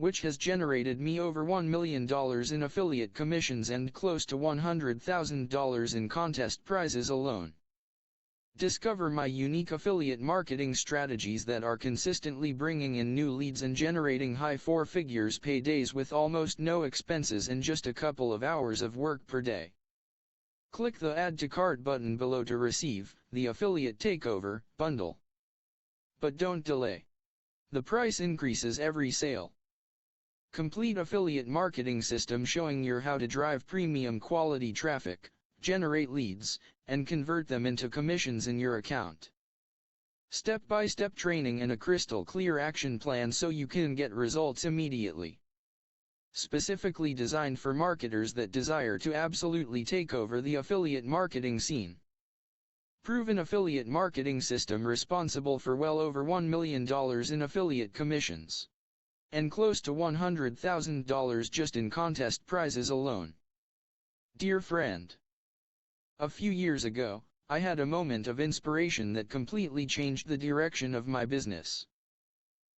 which has generated me over $1 million in affiliate commissions and close to $100,000 in contest prizes alone. Discover my unique affiliate marketing strategies that are consistently bringing in new leads and generating high four figures paydays with almost no expenses and just a couple of hours of work per day. Click the Add to Cart button below to receive the Affiliate Takeover bundle. But don't delay. The price increases every sale. Complete affiliate marketing system showing you how to drive premium quality traffic, generate leads, and convert them into commissions in your account. Step-by-step training and a crystal clear action plan so you can get results immediately. Specifically designed for marketers that desire to absolutely take over the affiliate marketing scene. Proven affiliate marketing system responsible for well over $1 million in affiliate commissions. And close to $100,000 just in contest prizes alone. Dear friend, a few years ago, I had a moment of inspiration that completely changed the direction of my business.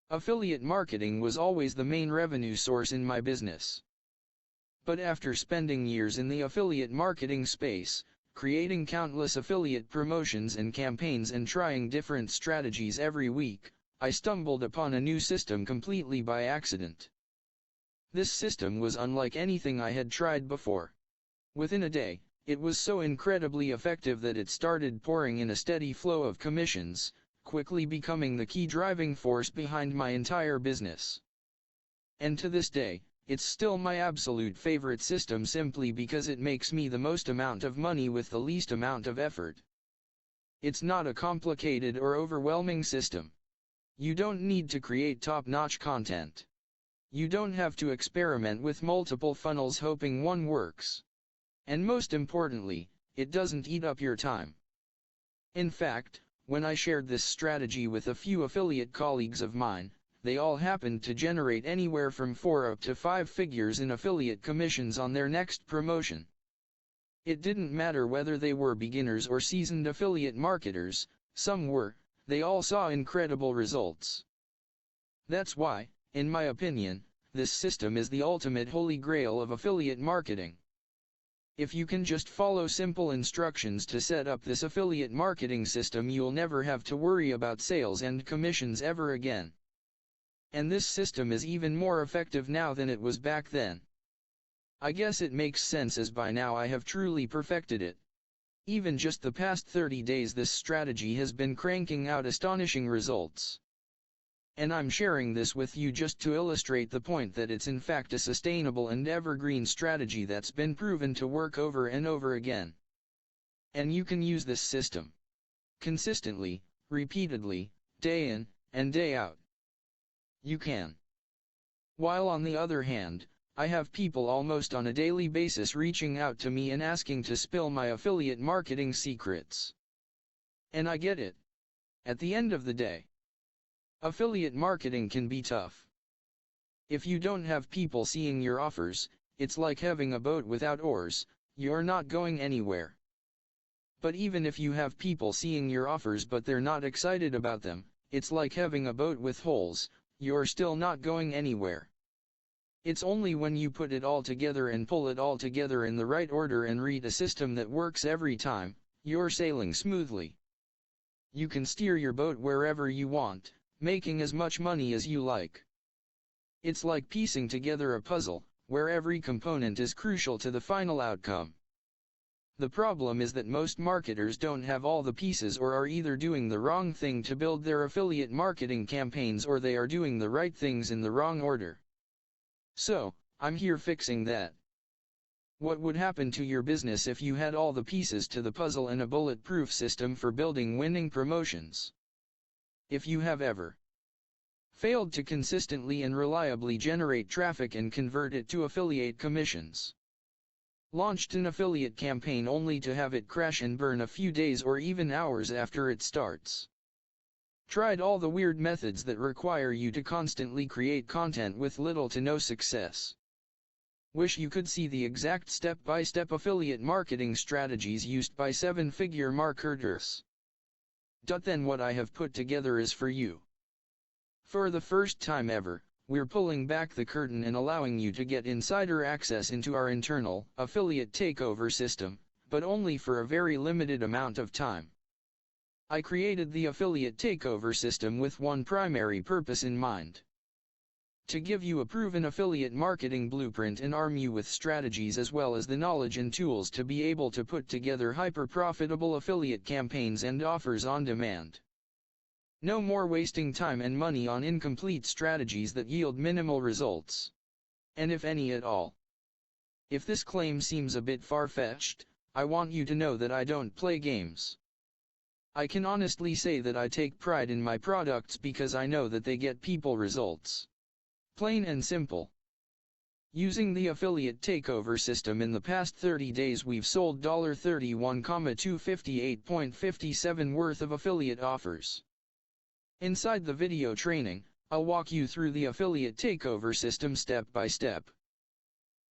Affiliate marketing was always the main revenue source in my business. But after spending years in the affiliate marketing space, creating countless affiliate promotions and campaigns and trying different strategies every week, I stumbled upon a new system completely by accident. This system was unlike anything I had tried before. Within a day, it was so incredibly effective that it started pouring in a steady flow of commissions, quickly becoming the key driving force behind my entire business. And to this day, it's still my absolute favorite system simply because it makes me the most amount of money with the least amount of effort. It's not a complicated or overwhelming system. You don't need to create top-notch content. You don't have to experiment with multiple funnels hoping one works. And most importantly, it doesn't eat up your time. In fact, when I shared this strategy with a few affiliate colleagues of mine, they all happened to generate anywhere from 4 up to 5 figures in affiliate commissions on their next promotion. It didn't matter whether they were beginners or seasoned affiliate marketers, some were, they all saw incredible results. That's why, in my opinion, this system is the ultimate holy grail of affiliate marketing. If you can just follow simple instructions to set up this affiliate marketing system, you'll never have to worry about sales and commissions ever again. And this system is even more effective now than it was back then. I guess it makes sense as by now I have truly perfected it. Even just the past 30 days this strategy has been cranking out astonishing results. And I'm sharing this with you just to illustrate the point that it's in fact a sustainable and evergreen strategy that's been proven to work over and over again. And you can use this system consistently, repeatedly, day in and day out. You can. While on the other hand, I have people almost on a daily basis reaching out to me and asking to spill my affiliate marketing secrets. And I get it. At the end of the day, affiliate marketing can be tough. If you don't have people seeing your offers, it's like having a boat without oars, you're not going anywhere. But even if you have people seeing your offers but they're not excited about them, it's like having a boat with holes, you're still not going anywhere. It's only when you put it all together and pull it all together in the right order and read a system that works every time, you're sailing smoothly. You can steer your boat wherever you want, making as much money as you like. It's like piecing together a puzzle, where every component is crucial to the final outcome. The problem is that most marketers don't have all the pieces or are either doing the wrong thing to build their affiliate marketing campaigns or they are doing the right things in the wrong order. So, I'm here fixing that. What would happen to your business if you had all the pieces to the puzzle and a bulletproof system for building winning promotions? If you have ever failed to consistently and reliably generate traffic and convert it to affiliate commissions, launched an affiliate campaign only to have it crash and burn a few days or even hours after it starts, tried all the weird methods that require you to constantly create content with little to no success, wish you could see the exact step-by-step affiliate marketing strategies used by 7-figure marketers, then what I have put together is for you. For the first time ever, we're pulling back the curtain and allowing you to get insider access into our internal affiliate takeover system, but only for a very limited amount of time. I created the affiliate takeover system with one primary purpose in mind: to give you a proven affiliate marketing blueprint and arm you with strategies as well as the knowledge and tools to be able to put together hyper-profitable affiliate campaigns and offers on demand. No more wasting time and money on incomplete strategies that yield minimal results, and if any at all. If this claim seems a bit far-fetched, I want you to know that I don't play games. I can honestly say that I take pride in my products because I know that they get people results. Plain and simple. Using the affiliate takeover system in the past 30 days we've sold $31,258.57 worth of affiliate offers. Inside the video training, I'll walk you through the affiliate takeover system step by step.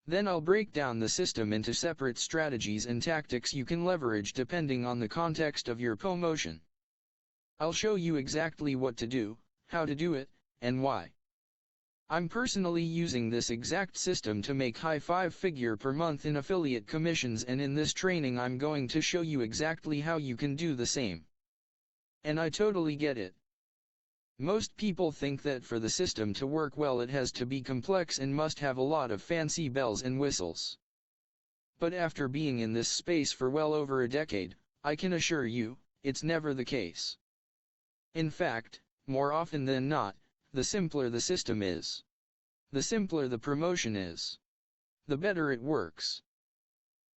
Then I'll break down the system into separate strategies and tactics you can leverage depending on the context of your promotion. I'll show you exactly what to do, how to do it, and why. I'm personally using this exact system to make high five-figure per month in affiliate commissions, and in this training I'm going to show you exactly how you can do the same. And I totally get it. Most people think that for the system to work well it has to be complex and must have a lot of fancy bells and whistles. But after being in this space for well over a decade, I can assure you, it's never the case. In fact, more often than not, the simpler the system is, the simpler the promotion is, the better it works.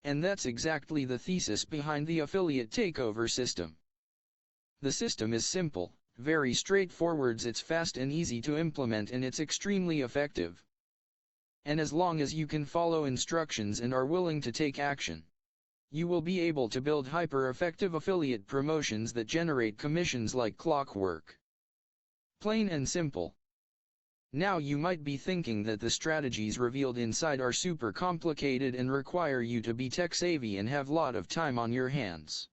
And that's exactly the thesis behind the affiliate takeover system. The system is simple, very straightforward, it's fast and easy to implement, and it's extremely effective. And as long as you can follow instructions and are willing to take action, you will be able to build hyper-effective affiliate promotions that generate commissions like clockwork. Plain and simple. Now you might be thinking that the strategies revealed inside are super complicated and require you to be tech savvy and have a lot of time on your hands.